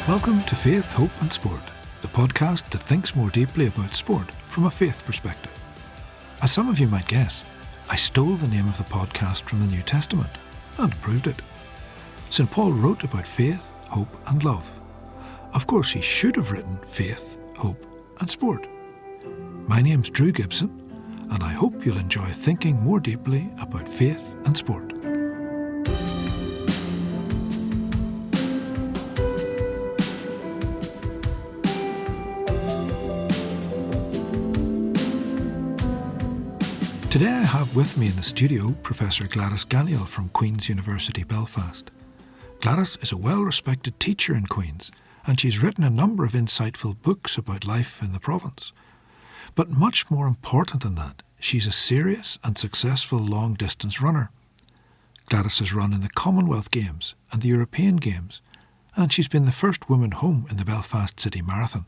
Welcome to Faith, Hope and Sport, the podcast that thinks more deeply about sport from a faith perspective. As some of you might guess, I stole the name of the podcast from the New Testament and proved it. St. Paul wrote about faith, hope and love. Of course, he should have written faith, hope and sport. My name's Drew Gibson, and I hope you'll enjoy thinking more deeply about faith and sport. Today I have with me in the studio Professor Gladys Ganiel from Queen's University Belfast. Gladys is a well-respected teacher in Queen's, and she's written a number of insightful books about life in the province. But much more important than that, she's a serious and successful long-distance runner. Gladys has run in the Commonwealth Games and the European Games, and she's been the first woman home in the Belfast City Marathon.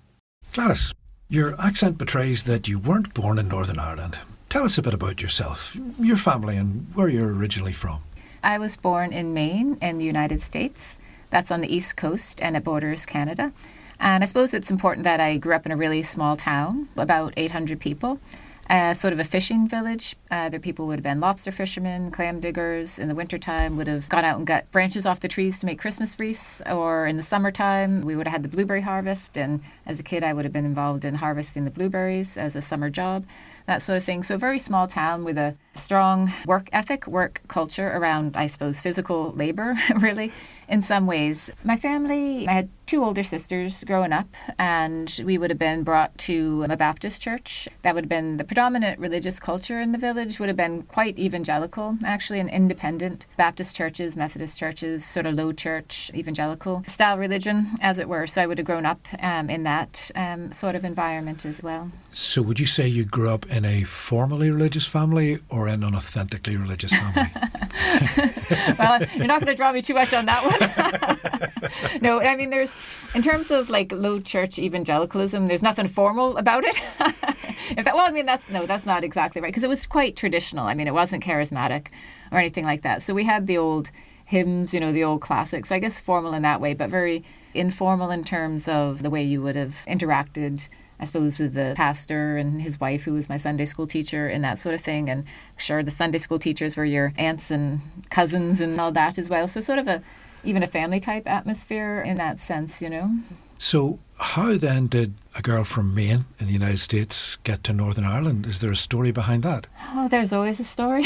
Gladys, your accent betrays that you weren't born in Northern Ireland. Tell us a bit about yourself, your family and where you're originally from. I was born in Maine in the United States. That's on the East Coast and it borders Canada. And I suppose it's important that I grew up in a really small town, about 800 people, sort of a fishing village. There people would have been lobster fishermen, clam diggers. In the wintertime would have gone out and got branches off the trees to make Christmas wreaths. Or in the summertime, we would have had the blueberry harvest. And as a kid, I would have been involved in harvesting the blueberries as a summer job, that sort of thing. So a very small town with a strong work ethic, work culture around, I suppose, physical labor, really, in some ways. My family, I had 2 older sisters growing up, and we would have been brought to a Baptist church. That would have been the predominant religious culture in the village, would have been quite evangelical, actually, and independent Baptist churches, Methodist churches, sort of low church, evangelical style religion, as it were. So I would have grown up in that sort of environment as well. So would you say you grew up in a formally religious family or in an authentically religious family? Well, you're not going to draw me too much on that one. No, I mean, in terms of like low church evangelicalism, there's nothing formal about it. That's not exactly right, because it was quite traditional. I mean, it wasn't charismatic or anything like that. So we had the old hymns, the old classics. So I guess formal in that way, but very informal in terms of the way you would have interacted, I suppose, with the pastor and his wife, who was my Sunday school teacher, and that sort of thing. And sure, the Sunday school teachers were your aunts and cousins and all that as well. So sort of even a family type atmosphere in that sense, So how then did a girl from Maine in the United States get to Northern Ireland? Is there a story behind that? Oh, there's always a story.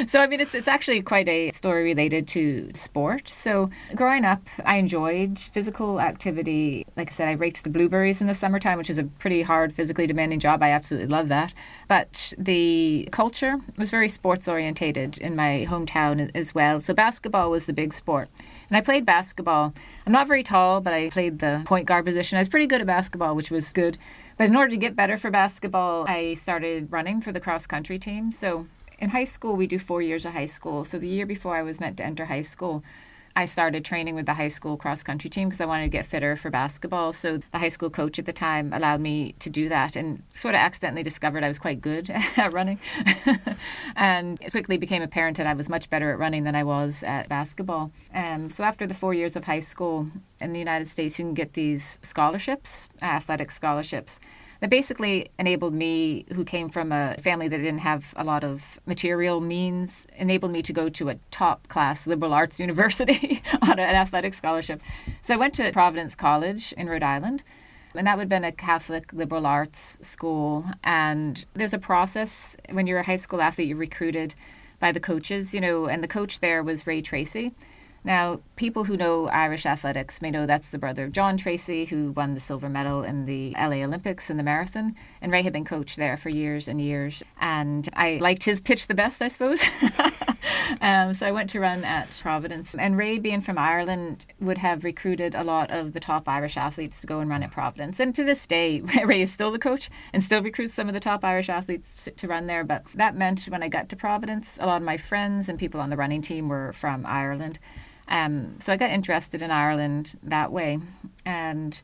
So, I mean, it's actually quite a story related to sport. So growing up, I enjoyed physical activity. Like I said, I raked the blueberries in the summertime, which is a pretty hard, physically demanding job. I absolutely love that. But the culture was very sports orientated in my hometown as well. So basketball was the big sport. And I played basketball. I'm not very tall, but I played the point guard position. I was pretty good at basketball, which was good. But in order to get better for basketball, I started running for the cross-country team. So in high school, we do 4 years of high school. So the year before I was meant to enter high school, I started training with the high school cross-country team because I wanted to get fitter for basketball. So the high school coach at the time allowed me to do that, and sort of accidentally discovered I was quite good at running. And it quickly became apparent that I was much better at running than I was at basketball. So after the 4 years of high school in the United States, you can get these scholarships, athletic scholarships, that basically enabled me, who came from a family that didn't have a lot of material means, enabled me to go to a top-class liberal arts university on an athletic scholarship. So I went to Providence College in Rhode Island, and that would have been a Catholic liberal arts school. And there's a process. When you're a high school athlete, you're recruited by the coaches, and the coach there was Ray Tracy. Now, people who know Irish athletics may know that's the brother of John Tracy, who won the silver medal in the LA Olympics in the marathon. And Ray had been coach there for years and years. And I liked his pitch the best, I suppose. So I went to run at Providence. And Ray, being from Ireland, would have recruited a lot of the top Irish athletes to go and run at Providence. And to this day, Ray is still the coach and still recruits some of the top Irish athletes to run there. But that meant when I got to Providence, a lot of my friends and people on the running team were from Ireland. So I got interested in Ireland that way. And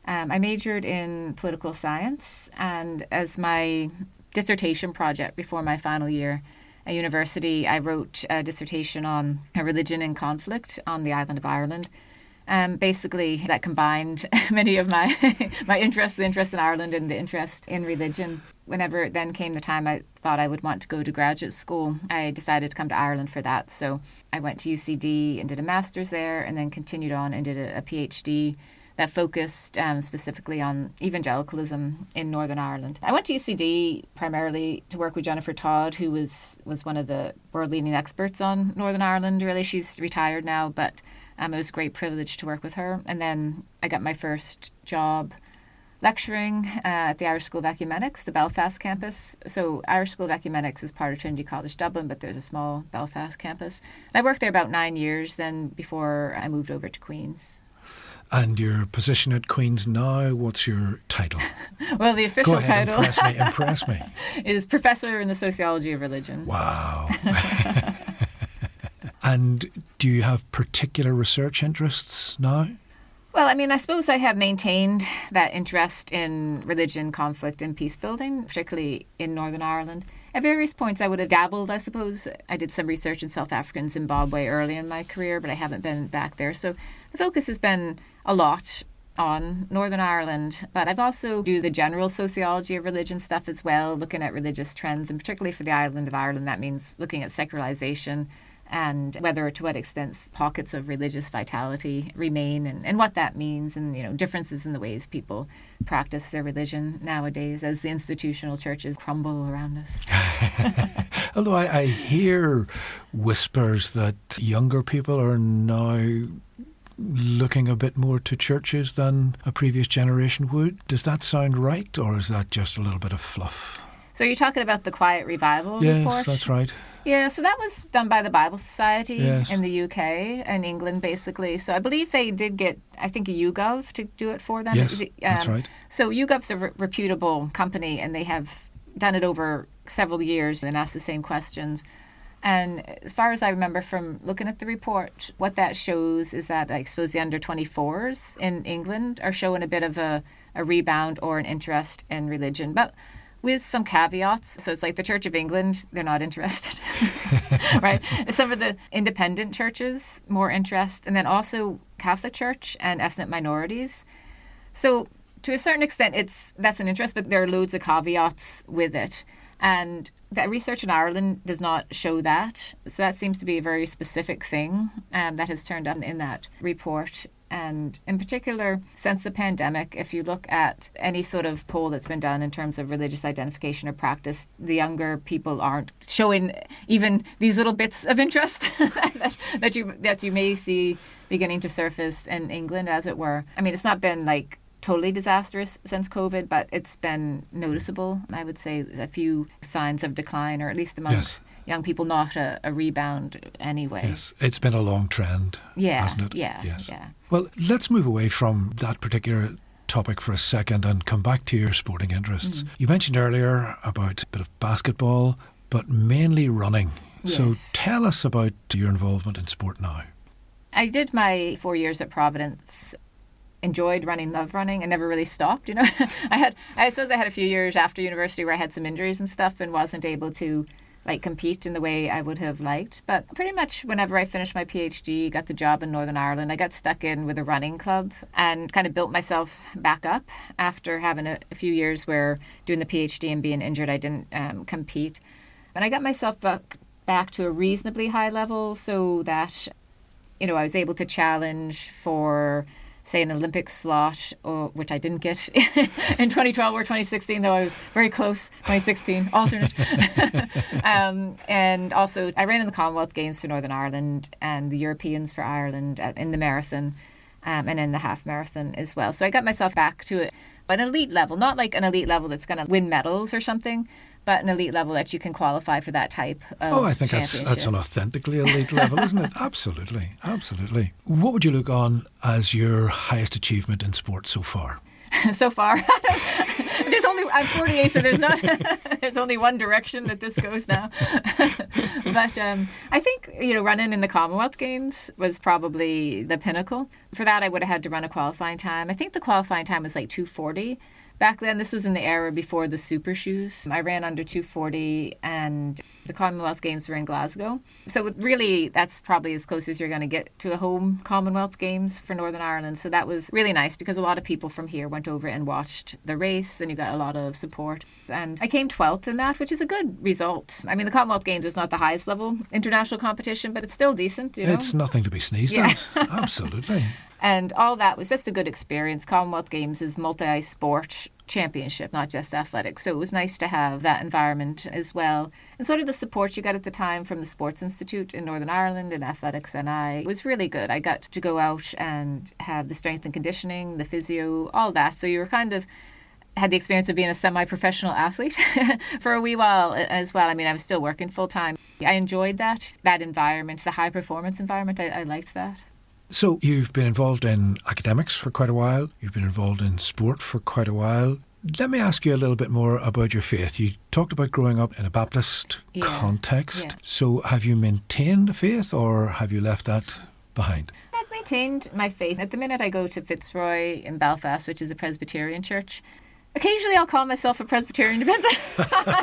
I majored in political science. And as my dissertation project before my final year at university, I wrote a dissertation on religion and conflict on the island of Ireland. Basically, that combined many of my my interest, the interest in Ireland and the interest in religion. Whenever it then came the time I thought I would want to go to graduate school, I decided to come to Ireland for that. So I went to UCD and did a master's there, and then continued on and did a PhD that focused specifically on evangelicalism in Northern Ireland. I went to UCD primarily to work with Jennifer Todd, who was one of the world-leading experts on Northern Ireland. Really, she's retired now, but it was a great privilege to work with her. And then I got my first job lecturing at the Irish School of Ecumenics, the Belfast campus. So Irish School of Ecumenics is part of Trinity College Dublin, but there's a small Belfast campus. And I worked there about 9 years then before I moved over to Queen's. And your position at Queen's now, what's your title? Well, the official Go ahead, title impress me. is Professor in the Sociology of Religion. Wow. And do you have particular research interests now? Well, I mean, I suppose I have maintained that interest in religion, conflict and peace building, particularly in Northern Ireland. At various points I would have dabbled, I suppose. I did some research in South Africa and Zimbabwe early in my career, but I haven't been back there. So the focus has been a lot on Northern Ireland, but I've also do the general sociology of religion stuff as well, looking at religious trends, and particularly for the island of Ireland, that means looking at secularization and whether to what extent pockets of religious vitality remain and what that means, and differences in the ways people practice their religion nowadays as the institutional churches crumble around us. Although I hear whispers that younger people are now looking a bit more to churches than a previous generation would. Does that sound right, or is that just a little bit of fluff? So you're talking about the Quiet Revival report? Yes, that's right. Yeah, so that was done by the Bible Society Yes. in the UK and England, basically. So I believe they did get, I think, a YouGov to do it for them. Yes, that's right. So YouGov's a reputable company, and they have done it over several years and asked the same questions. And as far as I remember from looking at the report, what that shows is that I suppose the under 24s in England are showing a bit of a rebound or an interest in religion. But with some caveats. So it's like the Church of England, they're not interested, right? Some of the independent churches, more interest, and then also Catholic Church and ethnic minorities. So to a certain extent, that's an interest, but there are loads of caveats with it. And that research in Ireland does not show that. So that seems to be a very specific thing that has turned up in that report. And in particular, since the pandemic, if you look at any sort of poll that's been done in terms of religious identification or practice, the younger people aren't showing even these little bits of interest that you may see beginning to surface in England, as it were. I mean, it's not been like totally disastrous since COVID, but it's been noticeable. I would say a few signs of decline, or at least amongst young people, not a rebound anyway. Yes, it's been a long trend, hasn't it? Yeah, yes. Yeah. Well, let's move away from that particular topic for a second and come back to your sporting interests. You mentioned earlier about a bit of basketball, but mainly running. Yes. So tell us about your involvement in sport now. I did my 4 years at Providence. Enjoyed running, loved running, and never really stopped. I suppose I had a few years after university where I had some injuries and stuff and wasn't able to compete in the way I would have liked. But pretty much whenever I finished my PhD, got the job in Northern Ireland, I got stuck in with a running club and kind of built myself back up after having a few years where doing the PhD and being injured, I didn't compete. And I got myself back to a reasonably high level so that, I was able to challenge for, say, an Olympic slot, which I didn't get in 2012 or 2016, though I was very close, 2016, alternate. And also, I ran in the Commonwealth Games for Northern Ireland and the Europeans for Ireland in the marathon and in the half marathon as well. So I got myself back to an elite level, not like an elite level that's going to win medals or something, but an elite level that you can qualify for that type of I think that's an authentically elite level, isn't it? Absolutely, absolutely. What would you look on as your highest achievement in sport so far? So far, I'm 48, so there's only one direction that this goes now. But I think running in the Commonwealth Games was probably the pinnacle. For that, I would have had to run a qualifying time. I think the qualifying time was like 2:40. Back then, this was in the era before the super shoes. I ran under 240 and the Commonwealth Games were in Glasgow. So really, that's probably as close as you're going to get to a home Commonwealth Games for Northern Ireland. So that was really nice because a lot of people from here went over and watched the race and you got a lot of support. And I came 12th in that, which is a good result. I mean, the Commonwealth Games is not the highest level international competition, but it's still decent, you know. It's nothing to be sneezed at. Absolutely. And all that was just a good experience. Commonwealth Games is multi-sport championship, not just athletics. So it was nice to have that environment as well. And sort of the support you got at the time from the Sports Institute in Northern Ireland and Athletics NI was really good. I got to go out and have the strength and conditioning, the physio, all that. So you were kind of had the experience of being a semi-professional athlete for a wee while as well. I mean, I was still working full-time. I enjoyed that environment, the high-performance environment. I liked that. So you've been involved in academics for quite a while. You've been involved in sport for quite a while. Let me ask you a little bit more about your faith. You talked about growing up in a Baptist context. Yeah. So have you maintained the faith or have you left that behind? I've maintained my faith. At the minute, I go to Fitzroy in Belfast, which is a Presbyterian church. Occasionally, I'll call myself a Presbyterian. Depends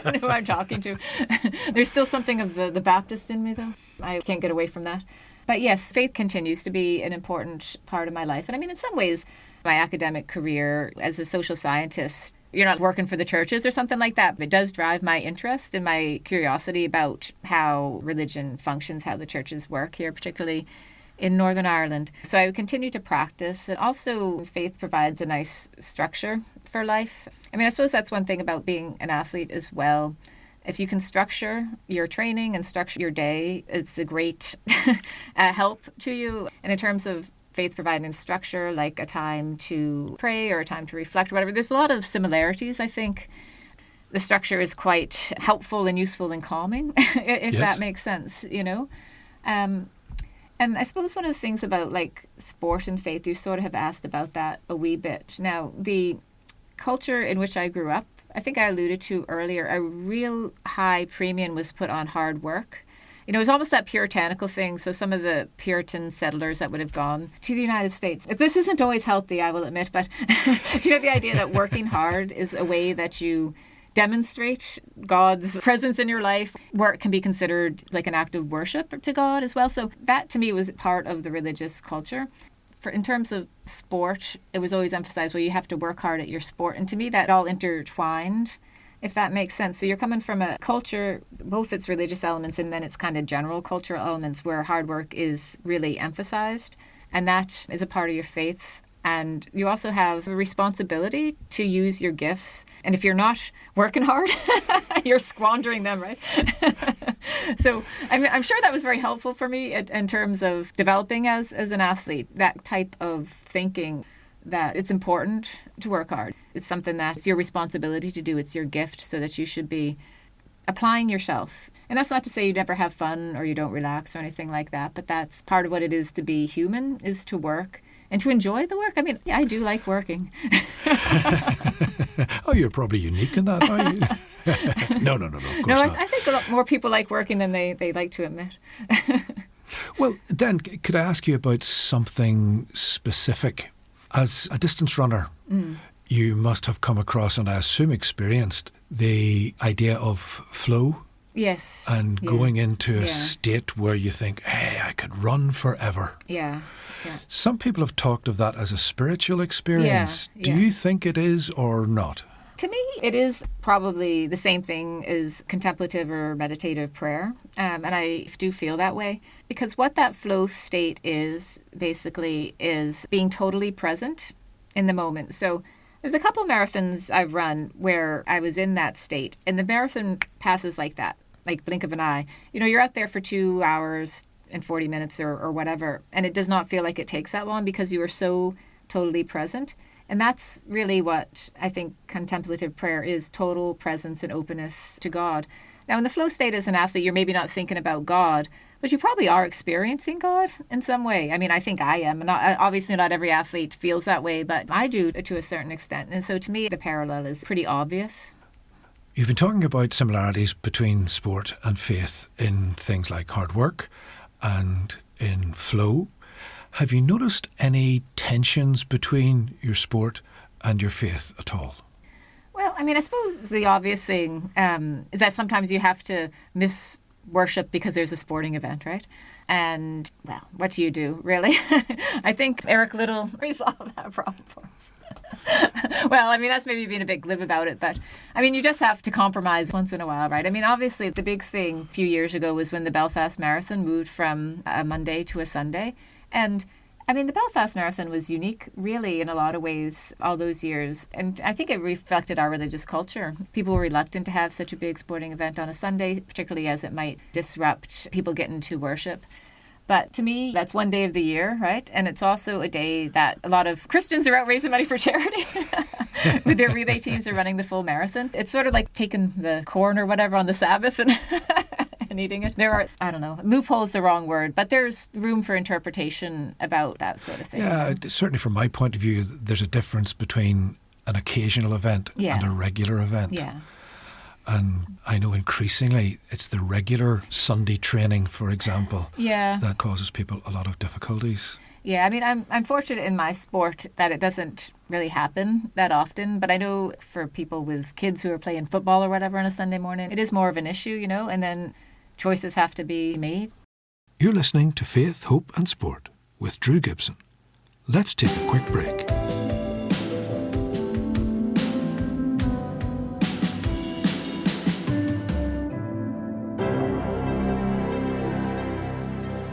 on who I'm talking to. There's still something of the Baptist in me, though. I can't get away from that. But yes, faith continues to be an important part of my life. And I mean, in some ways, my academic career as a social scientist, you're not working for the churches or something like that. But it does drive my interest and my curiosity about how religion functions, how the churches work here, particularly in Northern Ireland. So I would continue to practice. And also, faith provides a nice structure for life. I mean, I suppose that's one thing about being an athlete as well. If you can structure your training and structure your day, it's a great help to you. And in terms of faith providing structure, like a time to pray or a time to reflect or whatever, there's a lot of similarities, I think. The structure is quite helpful and useful and calming, if that makes sense, you know. And I suppose one of the things about like sport and faith, you sort of have asked about that a wee bit. Now, the culture in which I grew up, I think I alluded to earlier, a real high premium was put on hard work. You know, it was almost that puritanical thing. So some of the Puritan settlers that would have gone to the United States. This isn't always healthy, I will admit, but do you know the idea that working hard is a way that you demonstrate God's presence in your life, where it can be considered like an act of worship to God as well? So that to me was part of the religious culture. In terms of sport, it was always emphasized, well, you have to work hard at your sport. And to me, that all intertwined, if that makes sense. So you're coming from a culture, both its religious elements and then its kind of general cultural elements where hard work is really emphasized. And that is a part of your faith. And you also have a responsibility to use your gifts. And if you're not working hard, you're squandering them, right? So I'm sure that was very helpful for me in terms of developing as an athlete, that type of thinking that it's important to work hard. It's something that's your responsibility to do. It's your gift, so that you should be applying yourself. And that's not to say you never have fun or you don't relax or anything like that, but that's part of what it is to be human, is to work. And to enjoy the work. I mean, I do like working. Oh, you're probably unique in that, are you? No, of course not. I think a lot more people like working than they like to admit. Well, then, could I ask you about something specific? As a distance runner, you must have come across, and I assume experienced, the idea of flow. Yes. And going into a state where you think, hey, I could run forever. Yeah. Some people have talked of that as a spiritual experience. Do you think it is or not? To me, it is probably the same thing as contemplative or meditative prayer. And I do feel that way. Because what that flow state is, basically, is being totally present in the moment. So there's a couple marathons I've run where I was in that state. And the marathon passes like that, like blink of an eye. You know, you're out there for 2 hours and 40 minutes or whatever. And it does not feel like it takes that long because you are so totally present. And that's really what I think contemplative prayer is, total presence and openness to God. Now, in the flow state as an athlete, you're maybe not thinking about God, but you probably are experiencing God in some way. I mean, I think I am. Obviously, not every athlete feels that way, but I do to a certain extent. And so to me, the parallel is pretty obvious. You've been talking about similarities between sport and faith in things like hard work and in flow. Have you noticed any tensions between your sport and your faith at all? I mean, I suppose the obvious thing is that sometimes you have to miss worship because there's a sporting event, right? And, well, what do you do, really? I think Eric Little resolved that problem for us. Well, I mean, that's maybe being a bit glib about it, but I mean, you just have to compromise once in a while, right? I mean, obviously, the big thing a few years ago was when the Belfast Marathon moved from a Monday to a Sunday. And I mean, the Belfast Marathon was unique, really, in a lot of ways, all those years. And I think it reflected our religious culture. People were reluctant to have such a big sporting event on a Sunday, particularly as it might disrupt people getting to worship. But to me, that's one day of the year, right? And it's also a day that a lot of Christians are out raising money for charity. With their relay teams are running the full marathon. It's sort of like taking the corn or whatever on the Sabbath and and eating it. There are, I don't know, loopholes the wrong word, but there's room for interpretation about that sort of thing. Yeah, certainly from my point of view, there's a difference between an occasional event and a regular event. Yeah. And I know increasingly it's the regular Sunday training, for example, that causes people a lot of difficulties. Yeah, I mean, I'm fortunate in my sport that it doesn't really happen that often. But I know for people with kids who are playing football or whatever on a Sunday morning, it is more of an issue, you know, and then choices have to be made. You're listening to Faith, Hope and Sport with Drew Gibson. Let's take a quick break.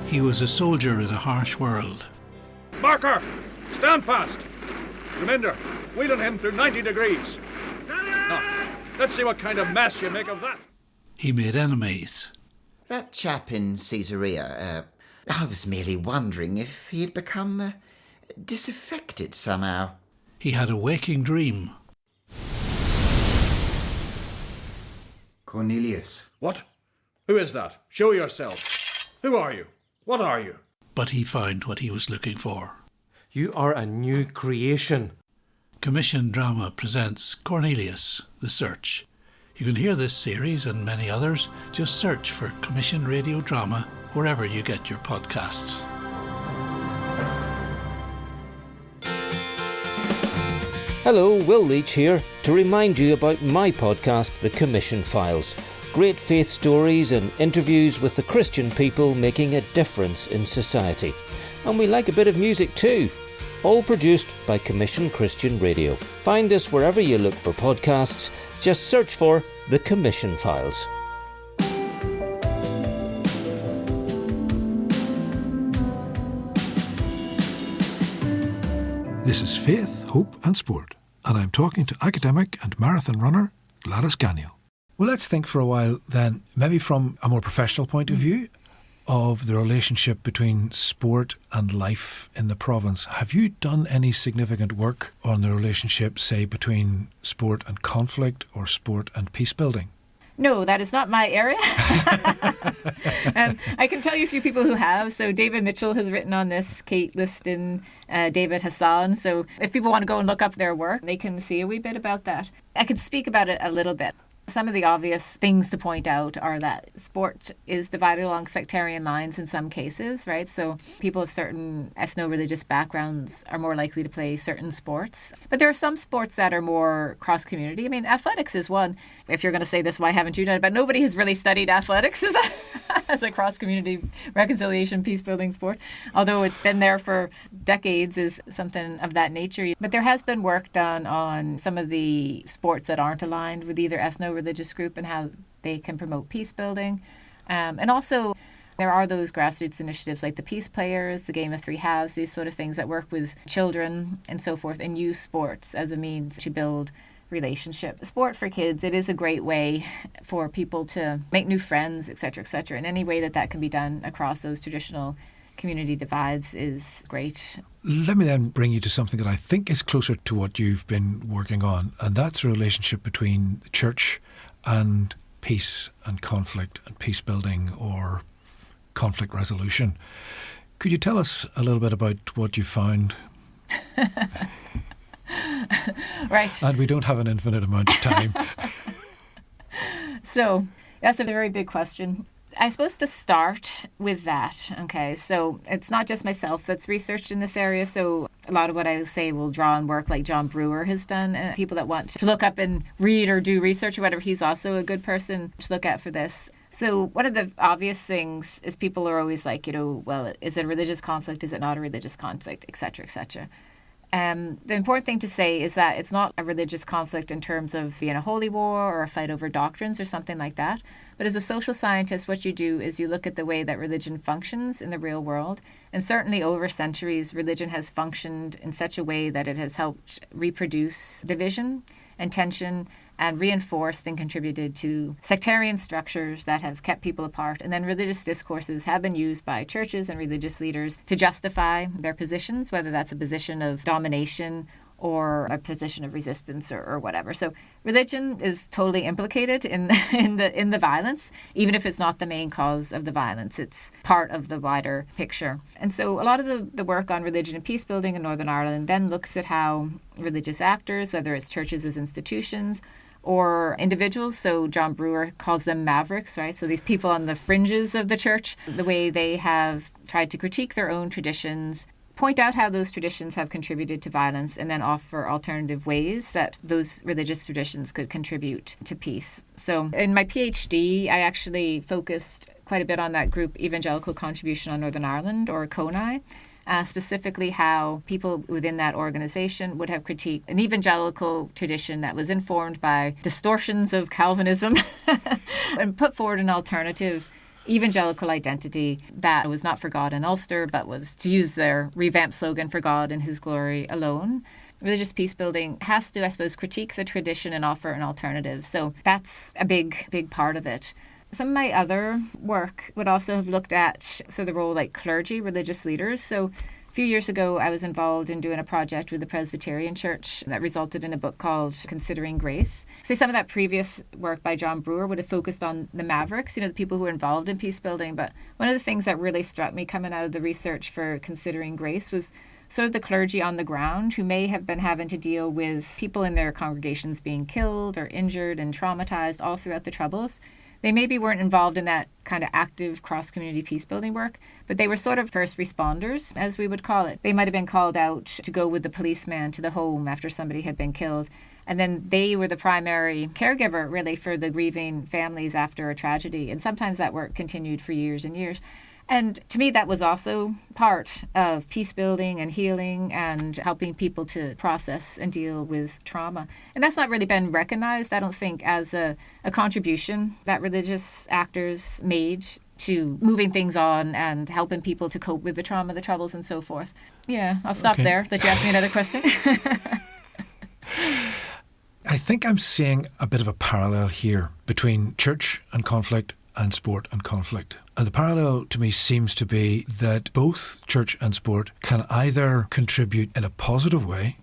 He was a soldier in a harsh world. Marker! Stand fast! Reminder, wheeling him through 90 degrees. Now, let's see what kind of mess you make of that. He made enemies. That chap in Caesarea, I was merely wondering if he'd become disaffected somehow. He had a waking dream. Cornelius. What? Who is that? Show yourself. Who are you? What are you? But he found what he was looking for. You are a new creation. Commission Drama presents Cornelius, The Search. You can hear this series and many others. Just search for Commission Radio Drama wherever you get your podcasts. Hello, Will Leach here to remind you about my podcast, The Commission Files. Great faith stories and interviews with the Christian people making a difference in society. And we like a bit of music too. All produced by Commission Christian Radio. Find us wherever you look for podcasts. Just search for The Commission Files. This is Faith, Hope and Sport, and I'm talking to academic and marathon runner Gladys Ganiel. Well, let's think for a while then, maybe from a more professional point of view, of the relationship between sport and life in the province. Have you done any significant work on the relationship, say, between sport and conflict or sport and peace building? No, that is not my area. I can tell you a few people who have. So David Mitchell has written on this, Kate Liston, David Hassan. So if people want to go and look up their work, they can see a wee bit about that. I can speak about it a little bit. Some of the obvious things to point out are that sport is divided along sectarian lines in some cases, right? So people of certain ethno-religious backgrounds are more likely to play certain sports. But there are some sports that are more cross-community. I mean, athletics is one. If you're going to say this, why haven't you done it? But nobody has really studied athletics as a cross-community reconciliation, peace-building sport. Although it's been there for decades is something of that nature. But there has been work done on some of the sports that aren't aligned with either ethno-religious group and how they can promote peace building. And also there are those grassroots initiatives like the Peace Players, the Game of Three Halves, these sort of things that work with children and so forth and use sports as a means to build relationship. Sport for kids, it is a great way for people to make new friends, etc., etc. And any way that that can be done across those traditional community divides is great. Let me then bring you to something that I think is closer to what you've been working on, and that's the relationship between the church and peace and conflict and peace building or conflict resolution. Could you tell us a little bit about what you found? Right. And we don't have an infinite amount of time. So that's a very big question. I'm supposed to start with that. Okay, so it's not just myself that's researched in this area. So a lot of what I say will draw on work like John Brewer has done. And people that want to look up and read or do research or whatever, he's also a good person to look at for this. So one of the obvious things is people are always like, well, is it a religious conflict? Is it not a religious conflict? Et cetera, et cetera. The important thing to say is that it's not a religious conflict in terms of being a holy war or a fight over doctrines or something like that. But as a social scientist, what you do is you look at the way that religion functions in the real world. And certainly over centuries, religion has functioned in such a way that it has helped reproduce division and tension and reinforced and contributed to sectarian structures that have kept people apart. And then religious discourses have been used by churches and religious leaders to justify their positions, whether that's a position of domination or a position of resistance or whatever. So religion is totally implicated in the violence, even if it's not the main cause of the violence. It's part of the wider picture. And so a lot of the work on religion and peace building in Northern Ireland then looks at how religious actors, whether it's churches as institutions or individuals, so John Brewer calls them mavericks, right? So these people on the fringes of the church, the way they have tried to critique their own traditions, point out how those traditions have contributed to violence, and then offer alternative ways that those religious traditions could contribute to peace. So in my PhD, I actually focused quite a bit on that group Evangelical Contribution on Northern Ireland, or CONI, specifically how people within that organization would have critiqued an evangelical tradition that was informed by distortions of Calvinism and put forward an alternative evangelical identity that was not for God in Ulster, but was, to use their revamped slogan, for God and His glory alone. Religious peace building has to, I suppose, critique the tradition and offer an alternative. So that's a big part of it. Some of my other work would also have looked at the role like clergy, religious leaders. So a few years ago, I was involved in doing a project with the Presbyterian Church that resulted in a book called Considering Grace. So some of that previous work by John Brewer would have focused on the mavericks, the people who were involved in peace building. But one of the things that really struck me coming out of the research for Considering Grace was sort of the clergy on the ground who may have been having to deal with people in their congregations being killed or injured and traumatized all throughout the Troubles. They maybe weren't involved in that kind of active cross-community peace-building work, but they were sort of first responders, as we would call it. They might have been called out to go with the policeman to the home after somebody had been killed. And then they were the primary caregiver, really, for the grieving families after a tragedy. And sometimes that work continued for years and years. And to me, that was also part of peace building and healing and helping people to process and deal with trauma. And that's not really been recognized, I don't think, as a contribution that religious actors made to moving things on and helping people to cope with the trauma, the troubles, and so forth. Yeah, I'll stop there. That you asked me another question. I think I'm seeing a bit of a parallel here between church and conflict and sport and conflict. And the parallel to me seems to be that both church and sport can either contribute in a positive way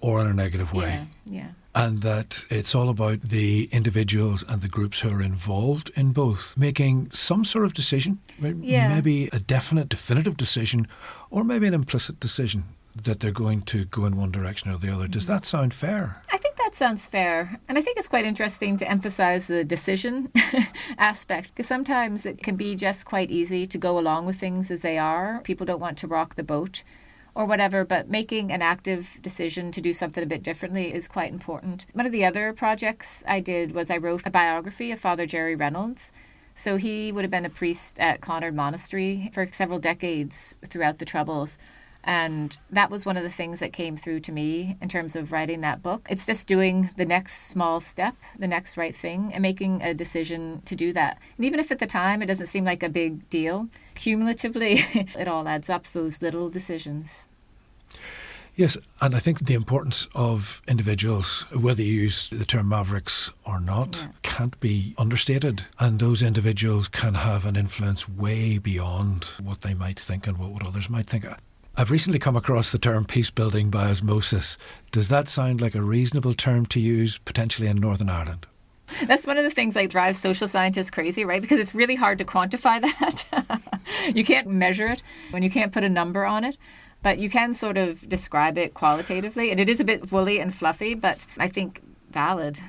or in a negative way. Yeah. And that it's all about the individuals and the groups who are involved in both making some sort of decision, maybe a definite, definitive decision, or maybe an implicit decision that they're going to go in one direction or the other. Does that sound fair? I think that sounds fair. And I think it's quite interesting to emphasize the decision aspect, because sometimes it can be just quite easy to go along with things as they are. People don't want to rock the boat or whatever, but making an active decision to do something a bit differently is quite important. One of the other projects I did was I wrote a biography of Father Jerry Reynolds. So he would have been a priest at Clonard Monastery for several decades throughout the Troubles. And that was one of the things that came through to me in terms of writing that book. It's just doing the next small step, the next right thing, and making a decision to do that. And even if at the time it doesn't seem like a big deal, cumulatively it all adds up, those little decisions. Yes, and I think the importance of individuals, whether you use the term mavericks or not, can't be understated. And those individuals can have an influence way beyond what they might think and what others might think. I've recently come across the term peace building by osmosis. Does that sound like a reasonable term to use potentially in Northern Ireland? That's one of the things that drives social scientists crazy, right? Because it's really hard to quantify that. You can't measure it when you can't put a number on it. But you can sort of describe it qualitatively. And it is a bit woolly and fluffy, but I think valid.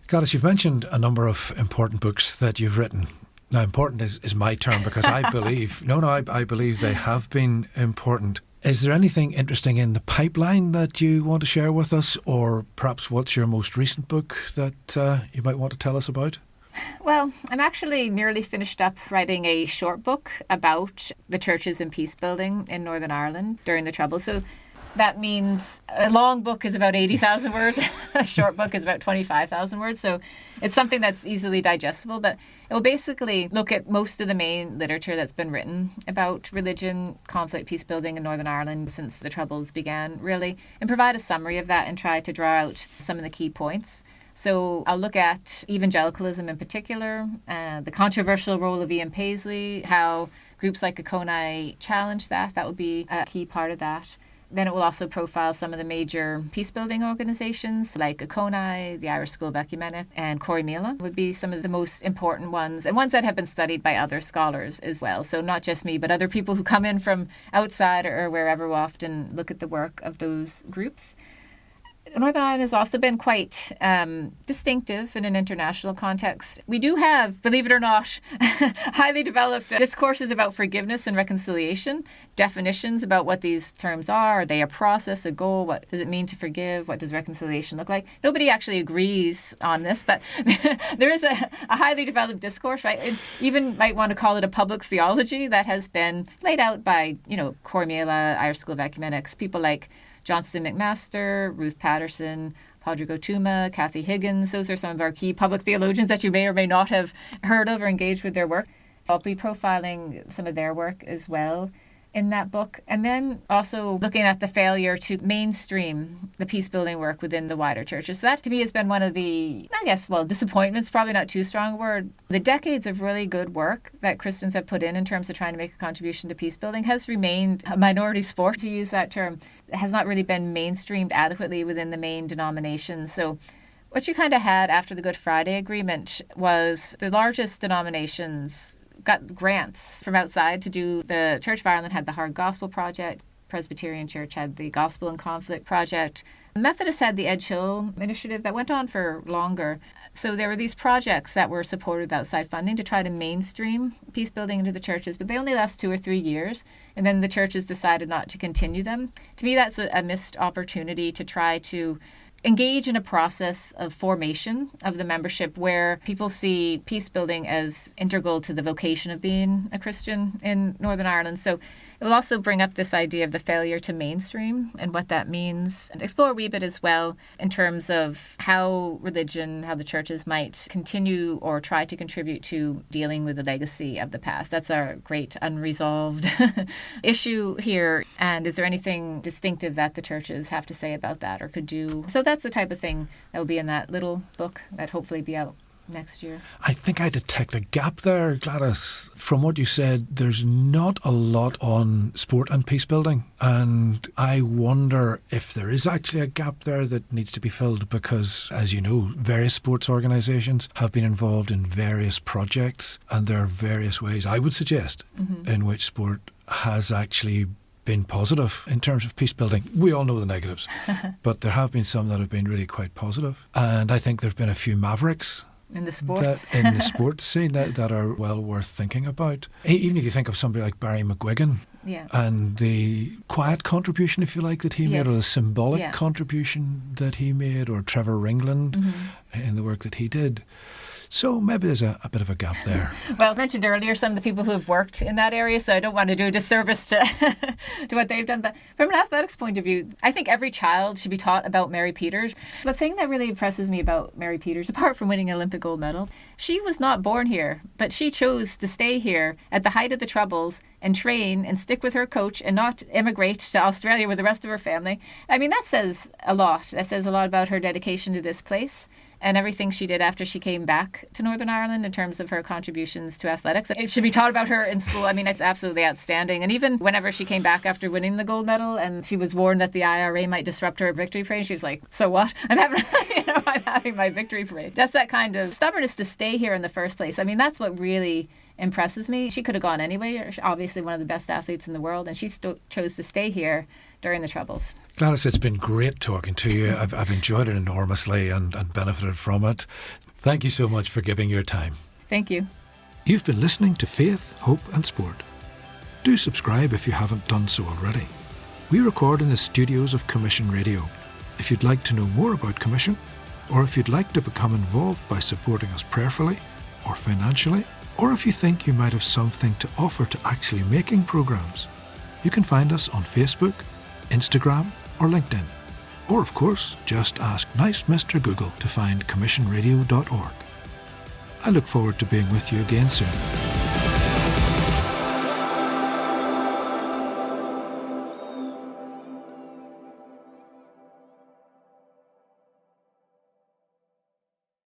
Gladys, you've mentioned a number of important books that you've written. Now, important is my term because I believe, I believe they have been important. Is there anything interesting in the pipeline that you want to share with us, or perhaps what's your most recent book that you might want to tell us about? Well, I'm actually nearly finished up writing a short book about the churches and peace building in Northern Ireland during the Troubles. So that means a long book is about 80,000 words. A short book is about 25,000 words. So it's something that's easily digestible. But it will basically look at most of the main literature that's been written about religion, conflict, peace building in Northern Ireland since the Troubles began, really, and provide a summary of that and try to draw out some of the key points. So I'll look at evangelicalism in particular, the controversial role of Ian Paisley, how groups like Iconi challenge that. That would be a key part of that. Then it will also profile some of the major peace-building organisations like Iconi, the Irish School of Ecumenic, and Corrymeela would be some of the most important ones, and ones that have been studied by other scholars as well. So not just me, but other people who come in from outside or wherever will often look at the work of those groups. Northern Ireland has also been quite distinctive in an international context. We do have, believe it or not, highly developed discourses about forgiveness and reconciliation, definitions about what these terms are. Are they a process, a goal? What does it mean to forgive? What does reconciliation look like? Nobody actually agrees on this, but there is a highly developed discourse, right? And even might want to call it a public theology that has been laid out by, Corrymeela, Irish School of Ecumenics, people like Johnston McMaster, Ruth Patterson, Padraig Ó Tuama, Kathy Higgins. Those are some of our key public theologians that you may or may not have heard of or engaged with their work. I'll be profiling some of their work as well in that book. And then also looking at the failure to mainstream the peace-building work within the wider churches. So that to me has been one of the, disappointments, probably not too strong a word. The decades of really good work that Christians have put in terms of trying to make a contribution to peace-building has remained a minority sport, to use that term. It has not really been mainstreamed adequately within the main denominations. So what you kind of had after the Good Friday Agreement was the largest denominations got grants from outside to do. The Church of Ireland had the Hard Gospel Project. Presbyterian Church had the Gospel and Conflict Project. The Methodists had the Edge Hill initiative that went on for longer. So there were these projects that were supported with outside funding to try to mainstream peace building into the churches, but they only last 2 or 3 years, and then the churches decided not to continue them. To me, that's a missed opportunity to try to engage in a process of formation of the membership where people see peace building as integral to the vocation of being a Christian in Northern Ireland. So it will also bring up this idea of the failure to mainstream and what that means, and explore a wee bit as well in terms of how religion, how the churches might continue or try to contribute to dealing with the legacy of the past. That's our great unresolved issue here. And is there anything distinctive that the churches have to say about that or could do? So that's the type of thing that will be in that little book that hopefully be out next year. I think I detect a gap there, Gladys. From what you said, there's not a lot on sport and peace building, and I wonder if there is actually a gap there that needs to be filled because, as you know, various sports organisations have been involved in various projects, and there are various ways, I would suggest, in which sport has actually been positive in terms of peace building. We all know the negatives, but there have been some that have been really quite positive, and I think there have been a few mavericks in the sports in the sports scene that are well worth thinking about. Even if you think of somebody like Barry McGuigan and the quiet contribution, if you like, that he made, or the symbolic contribution that he made, or Trevor Ringland in the work that he did. So maybe there's a bit of a gap there. Well, I mentioned earlier some of the people who have worked in that area, so I don't want to do a disservice to to what they've done. But from an athletics point of view, I think every child should be taught about Mary Peters. The thing that really impresses me about Mary Peters, apart from winning an Olympic gold medal, she was not born here, but she chose to stay here at the height of the Troubles and train and stick with her coach and not immigrate to Australia with the rest of her family. I mean, that says a lot. That says a lot about her dedication to this place and everything she did after she came back to Northern Ireland in terms of her contributions to athletics. It should be taught about her in school. I mean, it's absolutely outstanding. And even whenever she came back after winning the gold medal and she was warned that the IRA might disrupt her victory parade, she was like, so what? I'm having my victory parade. That's that kind of stubbornness to stay here in the first place. I mean, that's what really impresses me. She could have gone anyway. Obviously one of the best athletes in the world, and she chose to stay here during the Troubles. Gladys, it's been great talking to you. I've enjoyed it enormously and benefited from it. Thank you so much for giving your time. Thank you. You've been listening to Faith, Hope and Sport. Do subscribe if you haven't done so already. We record in the studios of Commission Radio. If you'd like to know more about Commission, or if you'd like to become involved by supporting us prayerfully or financially, or if you think you might have something to offer to actually making programmes, you can find us on Facebook, Instagram or LinkedIn. Or of course, just ask nice Mr. Google to find commissionradio.org. I look forward to being with you again soon.